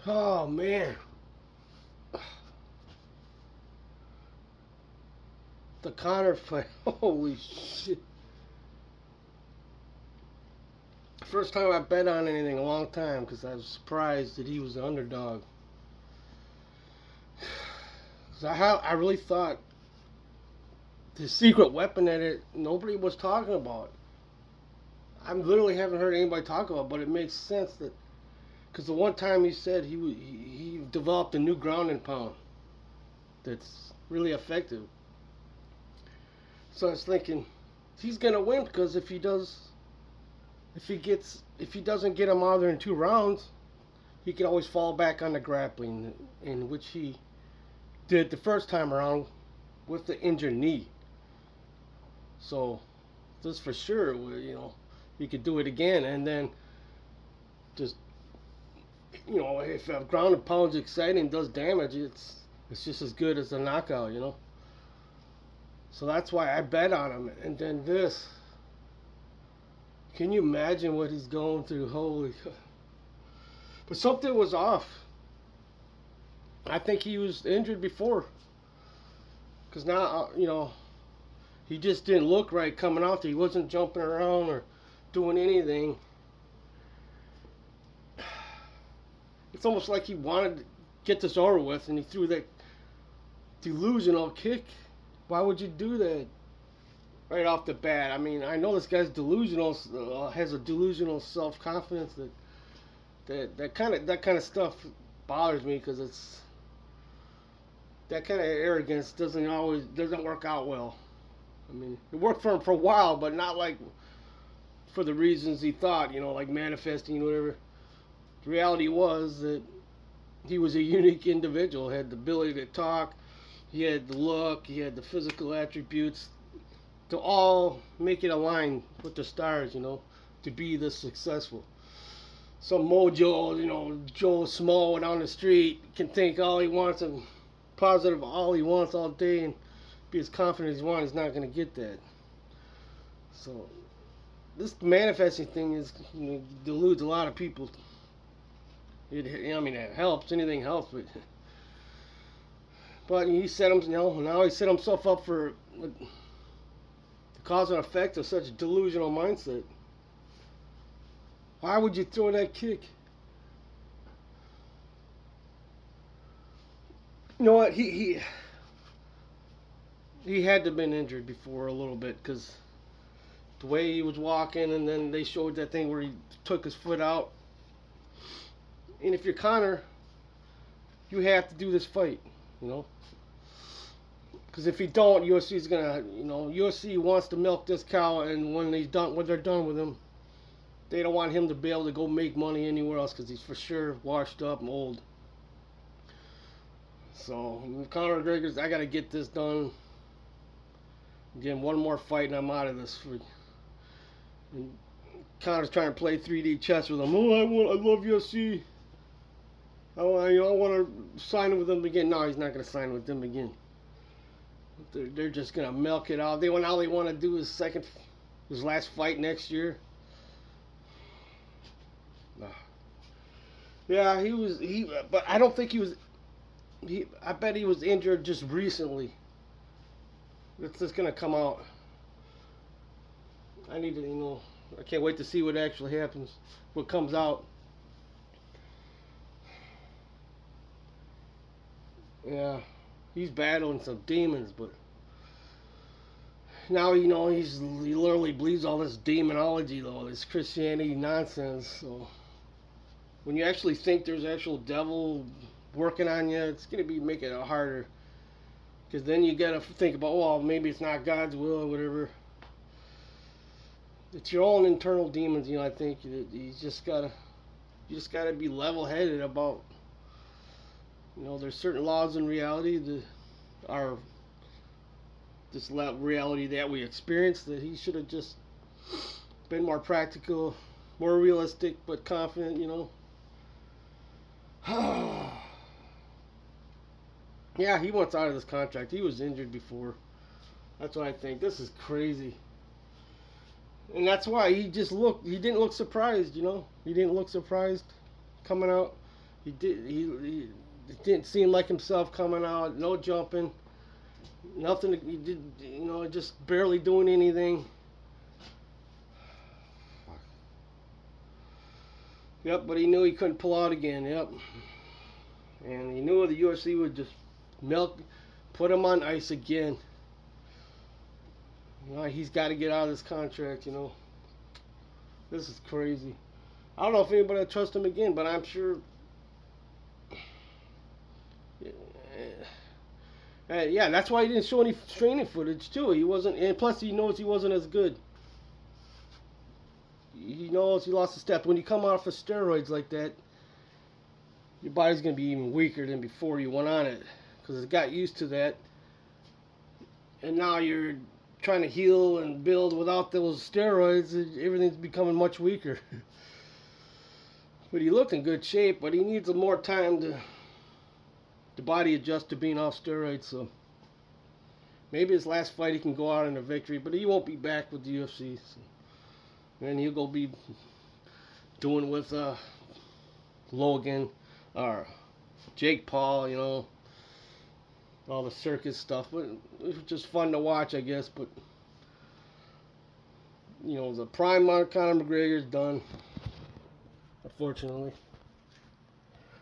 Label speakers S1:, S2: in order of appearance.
S1: Oh man, the Conor fight. Holy shit! First time I bet on anything in a long time because I was surprised that he was the underdog. 'Cause I really thought the secret weapon that nobody was talking about. I literally haven't heard anybody talk about, but it makes sense that because the one time he said he developed a new ground and pound that's really effective. So I was thinking he's gonna win because if he doesn't get him out there in 2 rounds, he can always fall back on the grappling, in which he did the first time around with the injured knee. So this for sure, he could do it again, and then just if a ground and pound's exciting, does damage, it's just as good as a knockout. So that's why I bet on him. And then this, can you imagine what he's going through? Holy, but something was off. I think he was injured before, because now he just didn't look right coming out there. He wasn't jumping around or doing anything. It's almost like he wanted to get this over with, and he threw that delusional kick. Why would you do that right off the bat? I mean, I know this guy's delusional, has a delusional self confidence that kind of stuff bothers me because it's that kind of arrogance doesn't work out well. I mean, it worked for him for a while, but not like for the reasons he thought. Like manifesting, whatever. The reality was that he was a unique individual. Had the ability to talk. He had the look. He had the physical attributes to all make it align with the stars. To be this successful. Some mojo, Joe Small down the street can think all he wants and positive all he wants all day and be as confident as he wants. He's not going to get that. So this manifesting thing deludes a lot of people. It helps. Anything helps, but he set him. Now he set himself up for the cause and effect of such delusional mindset. Why would you throw that kick? You know what? He had to have been injured before a little bit because the way he was walking, and then they showed that thing where he took his foot out. And if you're Conor, you have to do this fight, Because if you don't, UFC's gonna, UFC wants to milk this cow, and when they're done with him, they don't want him to be able to go make money anywhere else because he's for sure washed up and old. So Conor McGregors, I gotta get this done. Get one more fight and I'm out of this. And Conor's trying to play 3D chess with him. Oh, I love UFC. I want to sign with them again. No, he's not going to sign with them again. They're just going to milk it out. All they want to do is his last fight next year. Yeah, but I don't think he was. I bet he was injured just recently. It's just going to come out. I need to, I can't wait to see what actually happens, what comes out. Yeah, he's battling some demons, but now he literally believes all this demonology, though, this Christianity nonsense. So when you actually think there's actual devil working on you, it's gonna be making it harder. Because then you gotta think about, well, maybe it's not God's will or whatever. It's your own internal demons, I think you just gotta be level-headed about. There's certain laws in reality that are this reality that we experience that he should have just been more practical, more realistic, but confident. Yeah, he wants out of this contract. He was injured before. That's what I think. This is crazy. And that's why he didn't look surprised, He didn't look surprised coming out. He didn't seem like himself coming out. No jumping. Nothing. He did. Just barely doing anything. Yep, but he knew he couldn't pull out again. Yep, and he knew the UFC would just put him on ice again. He's got to get out of this contract. This is crazy. I don't know if anybody will trust him again, but I'm sure. Yeah, that's why he didn't show any training footage too. He wasn't, and plus he knows he wasn't as good. He knows he lost a step. When you come off of steroids like that, your body's gonna be even weaker than before you went on it, because it got used to that, and now you're trying to heal and build without those steroids. Everything's becoming much weaker. But he looked in good shape, but he needs more time to the body adjust to being off steroids. So maybe his last fight he can go out in a victory, but he won't be back with the UFC. So. And he'll go be doing with Logan or Jake Paul, all the circus stuff. But it was just fun to watch, I guess. But the prime Conor McGregor's done, unfortunately.